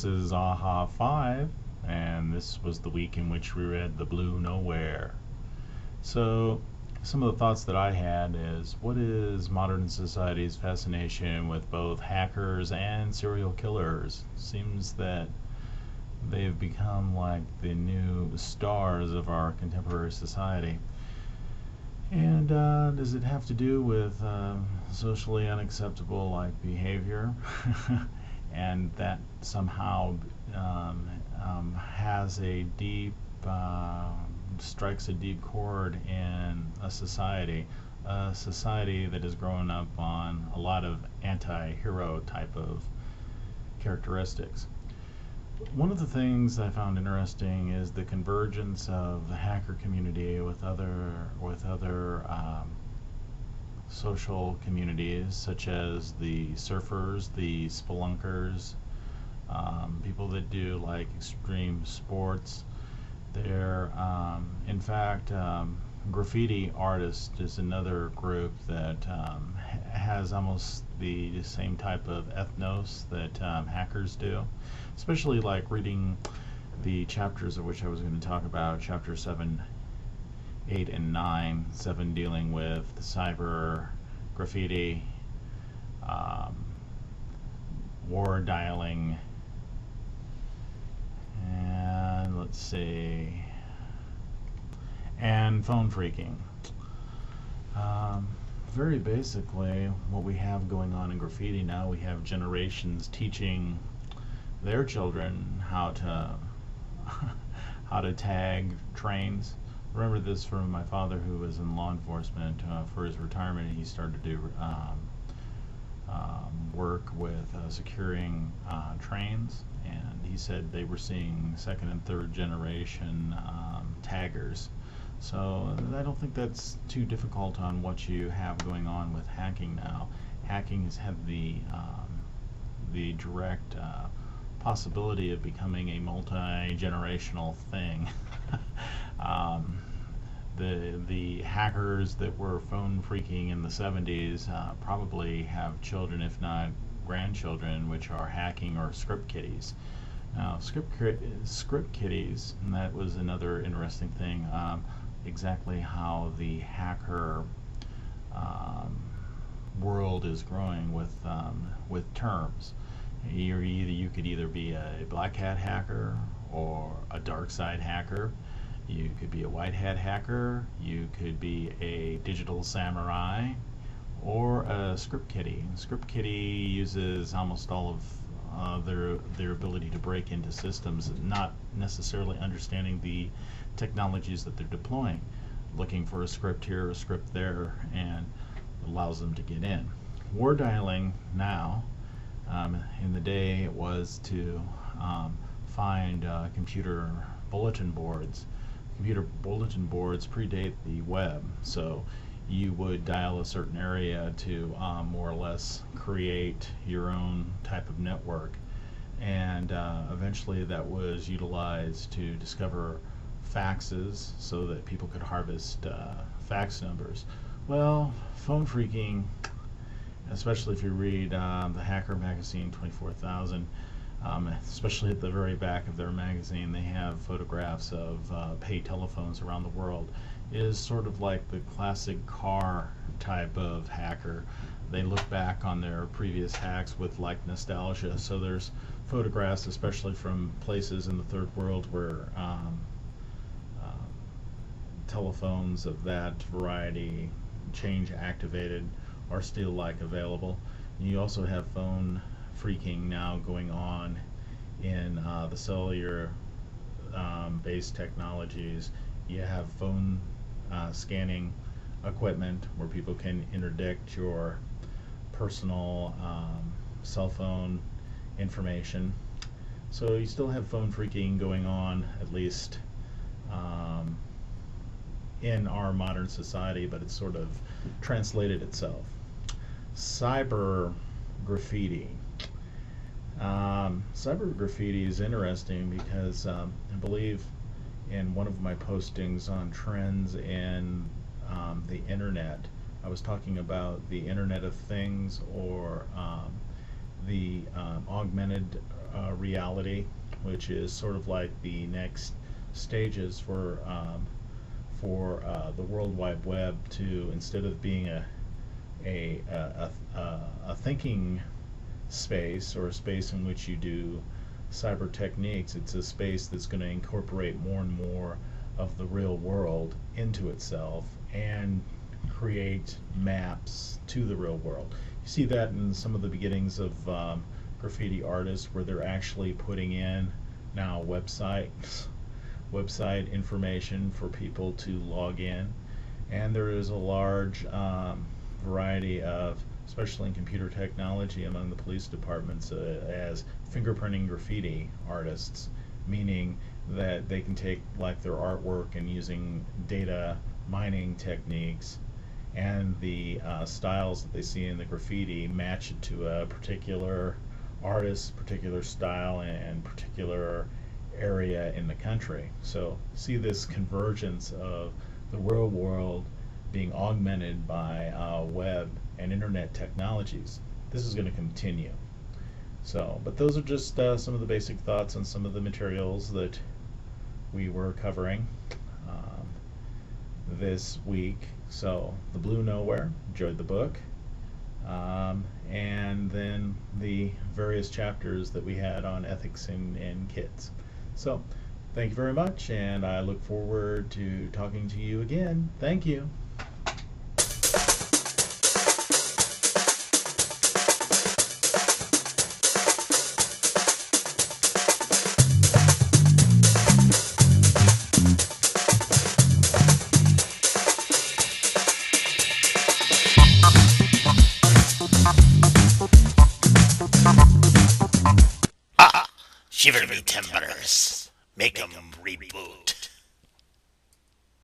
This is aha5, and this was the week in which we read The Blue Nowhere. So, some of the thoughts that I had is, what is modern society's fascination with both hackers and serial killers? Seems that they've become like the new stars of our contemporary society. And does it have to do with socially unacceptable behavior? And that somehow has a deep, strikes a deep chord in a society that has grown up on a lot of anti-hero type of characteristics. One of the things I found interesting is the convergence of the hacker community with other social communities, such as the surfers, the spelunkers, people that do like extreme sports. In fact, graffiti artists is another group that has almost the same type of ethnos that hackers do, especially like reading the chapters of which I was going to talk about, chapter 7, 8, and 9. 7 dealing with the cyber graffiti, war dialing, and let's see, and phone phreaking. Very basically, what we have going on in graffiti now, we have generations teaching their children how to tag trains. Remember this from my father, who was in law enforcement. For his retirement, he started to do work with securing trains, and he said they were seeing second and third generation taggers. So I don't think that's too difficult on what you have going on with hacking now. Hacking has had the direct possibility of becoming a multi-generational thing. The hackers that were phone phreaking in the 70s probably have children, if not grandchildren, which are hacking or script kiddies. Now, script kiddies, and that was another interesting thing, exactly how the hacker world is growing with terms. You could either be a black hat hacker or a dark side hacker. You could be a white hat hacker. You could be a digital samurai or a script kiddie. Script kiddie uses almost all of their ability to break into systems, not necessarily understanding the technologies that they're deploying, looking for a script here, a script there, and allows them to get in. War dialing now, in the day, it was to find computer bulletin boards. Computer bulletin boards predate the web, so you would dial a certain area to more or less create your own type of network, and eventually that was utilized to discover faxes so that people could harvest fax numbers. Well, phone phreaking, especially if you read the Hacker magazine 24,000, especially at the very back of their magazine, they have photographs of pay telephones around the world, is sort of like the classic car type of hacker. They look back on their previous hacks with like nostalgia. So there's photographs, especially from places in the third world, where telephones of that variety, change activated, are still like available. And you also have phone phreaking now going on in the cellular based technologies. You have phone scanning equipment where people can interdict your personal cell phone information. So you still have phone phreaking going on, at least in our modern society, but it's sort of translated itself. Cyber graffiti. Cyber graffiti is interesting because I believe in one of my postings on trends in the internet, I was talking about the Internet of Things, or the augmented reality, which is sort of like the next stages for the World Wide Web to, instead of being a thinking space or a space in which you do cyber techniques, it's a space that's going to incorporate more and more of the real world into itself and create maps to the real world. You see that in some of the beginnings of graffiti artists, where they're actually putting in now website information for people to log in, and there is a large variety of, especially in computer technology among the police departments, as fingerprinting graffiti artists, meaning that they can take like their artwork and using data mining techniques and the styles that they see in the graffiti, match it to a particular artist, particular style, and particular area in the country. So see this convergence of the real world being augmented by web and internet technologies. This is going to continue. So, but those are just some of the basic thoughts on some of the materials that we were covering this week. So, The Blue Nowhere, enjoyed the book, and then the various chapters that we had on ethics in kids. So, thank you very much, and I look forward to talking to you again. Thank you. Shiver me timbers, make 'em reboot.